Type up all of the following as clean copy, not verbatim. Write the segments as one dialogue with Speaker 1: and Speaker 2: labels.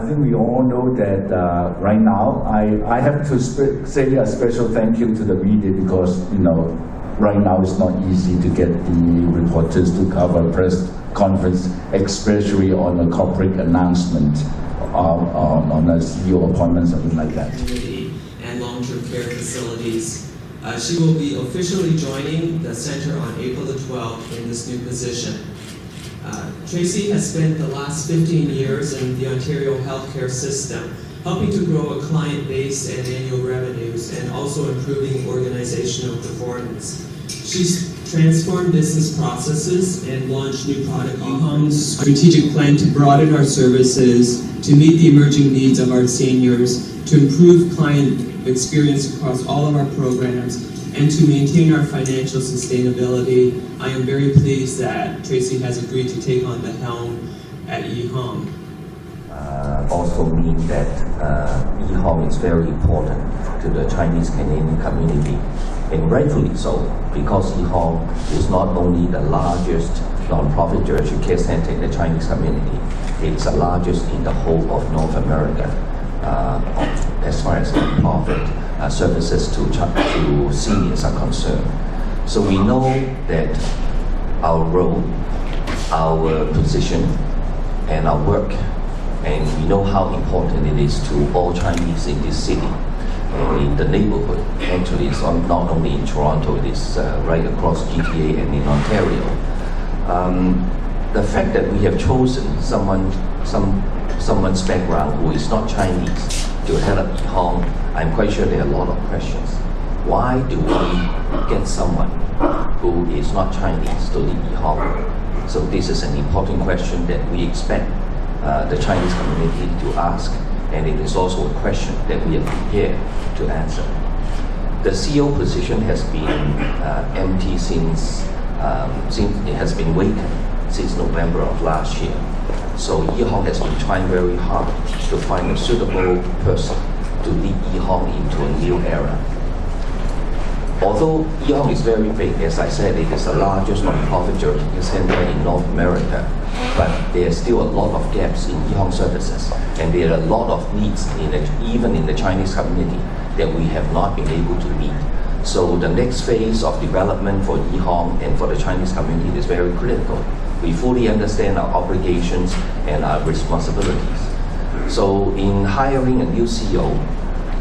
Speaker 1: think we all know that right now, I have to say a special thank you to the media because, right now it's not easy to get the reporters to cover a press conference, especially on a corporate announcement on a CEO appointment, something like that.
Speaker 2: And long-term care facilities. She will be officially joining the center on April the 12th in this new position. Tracy has spent the last 15 years in the Ontario healthcare system, helping to grow a client base and annual revenues, and also improving organizational performance. She's transformed business processes and launched new product offerings. Strategic plan to broaden our services, to meet the emerging needs of our seniors, to improve client experience across all of our programs, and to maintain our financial sustainability. I am very pleased that Tracy has agreed to take on the helm at Yee Hong.
Speaker 3: Also mean that Yee Hong is very important to the Chinese Canadian community, and rightfully so, because Yee Hong is not only the largest non-profit geriatric care center in the Chinese community, it's the largest in the whole of North America as far as non-profit services to seniors are concerned. So we know that our role, our position, and our work, and we know how important it is to all Chinese in this city and in the neighborhood. Actually, it's not only in Toronto, it is right across GTA and in Ontario. The fact that we have chosen someone's background who is not Chinese to head up Yee Hong, I'm quite sure there are a lot of questions. Why do we get someone who is not Chinese to lead Yee Hong? So this is an important question that we expect the Chinese community to ask, and it is also a question that we are prepared to answer. The CEO position has been empty since it has been vacant since November of last year. So Yee Hong has been trying very hard to find a suitable person to lead Yee Hong into a new era. Although Yee Hong is very big, as I said, it is the largest non-profit geriatric center in North America, but there are still a lot of gaps in Yee Hong services, and there are a lot of needs even in the Chinese community that we have not been able to meet. So the next phase of development for Yee Hong and for the Chinese community is very critical. We fully understand our obligations and our responsibilities. So in hiring a new CEO,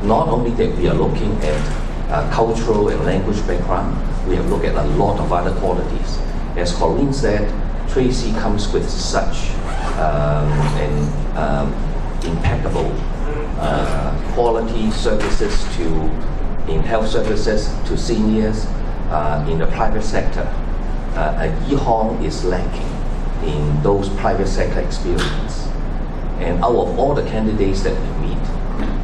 Speaker 3: not only that we are looking at cultural and language background, we have looked at a lot of other qualities. As Corinne said, Tracy comes with such impeccable quality services in health services to seniors in the private sector. Yee Hong is lacking in those private sector experience. And out of all the candidates that we meet,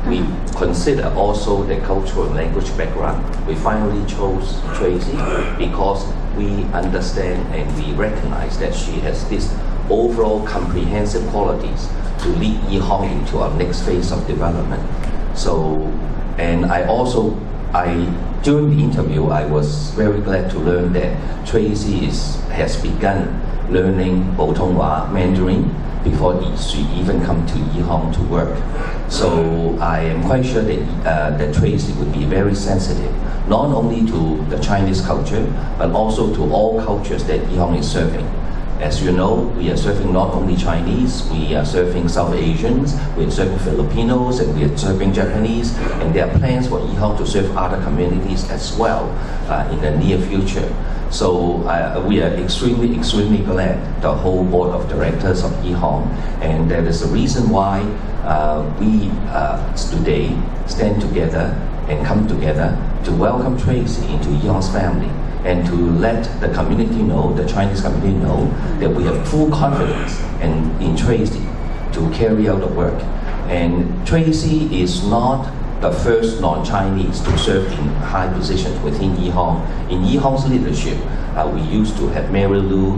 Speaker 3: we consider also the cultural and language background. We finally chose Tracy because we understand and we recognize that she has this overall comprehensive qualities to lead Yee Hong into our next phase of development. So, and during the interview, I was very glad to learn that Tracy has begun learning Putonghua Mandarin before she even come to Yee Hong to work. So I am quite sure that Tracy would be very sensitive, not only to the Chinese culture, but also to all cultures that Yee Hong is serving. As you know, we are serving not only Chinese, we are serving South Asians, we are serving Filipinos, and we are serving Japanese, and there are plans for Yee Hong to serve other communities as well in the near future. So we are extremely glad, the whole board of directors of Yee Hong, and that is the reason why we today stand together and come together to welcome Tracy into Yee Hong's family, and to let the community know, the Chinese community know, that we have full confidence in Tracy to carry out the work. And Tracy is not the first non-Chinese to serve in high positions within Yee Hong. In Yee Hong's leadership, we used to have Mary Lou,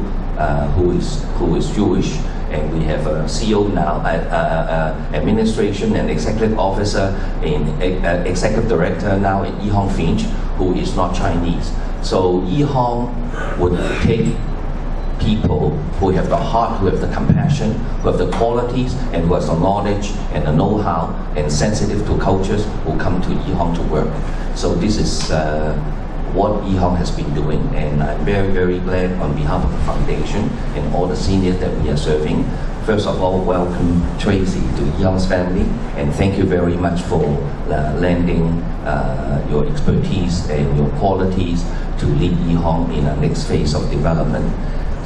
Speaker 3: who is Jewish, and we have a CEO now, administration and executive officer, and executive director now at Yee Hong Finch, who is not Chinese. So Yee Hong would take people who have the heart, who have the compassion, who have the qualities, and who has the knowledge and the know-how and sensitive to cultures who come to Yee Hong to work. So this is what Yee Hong has been doing, and I'm very, very glad on behalf of the foundation and all the seniors that we are serving. First of all, welcome Tracy to Yee Hong's family, and thank you very much for lending your expertise and your qualities to lead Yee Hong in the next phase of development.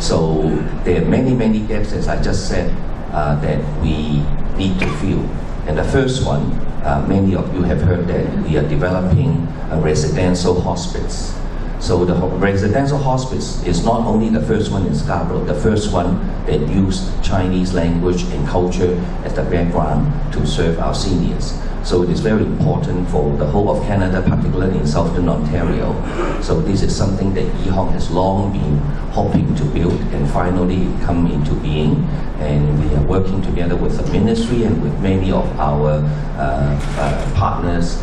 Speaker 3: So there are many, many gaps, as I just said, that we need to fill. And the first one, many of you have heard that we are developing a residential hospice. So the residential hospice is not only the first one in Scarborough, the first one that used Chinese language and culture as the background to serve our seniors. So it is very important for the whole of Canada, particularly in Southern Ontario. So this is something that Yee Hong has long been hoping to build, and finally come into being. And we are working together with the ministry and with many of our partners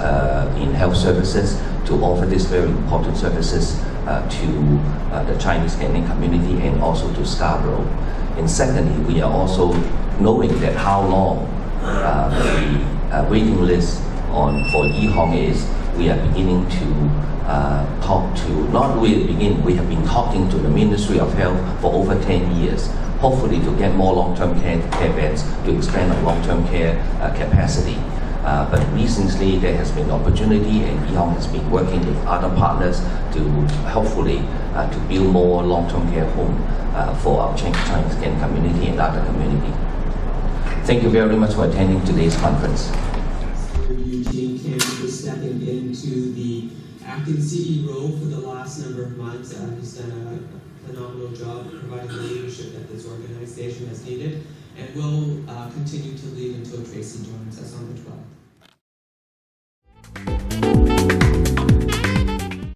Speaker 3: in health services to offer these very important services to the Chinese Canadian community and also to Scarborough. And secondly, we are also knowing that how long the waiting list for Yee Hong is. We are beginning to talk to, not really begin, we have been talking to the Ministry of Health for over 10 years, hopefully to get more long-term care beds, to expand our long-term care capacity. But recently there has been opportunity, and Yee Hong has been working with other partners to hopefully to build more long-term care home for our Chinese Canadian community and other community. Thank you very much for attending today's conference.
Speaker 2: Eugene Kim for stepping into the acting CEO for the last number of months. He's done a phenomenal job providing the leadership that this organization has needed, and will continue to lead until Tracy joins us on the 12th.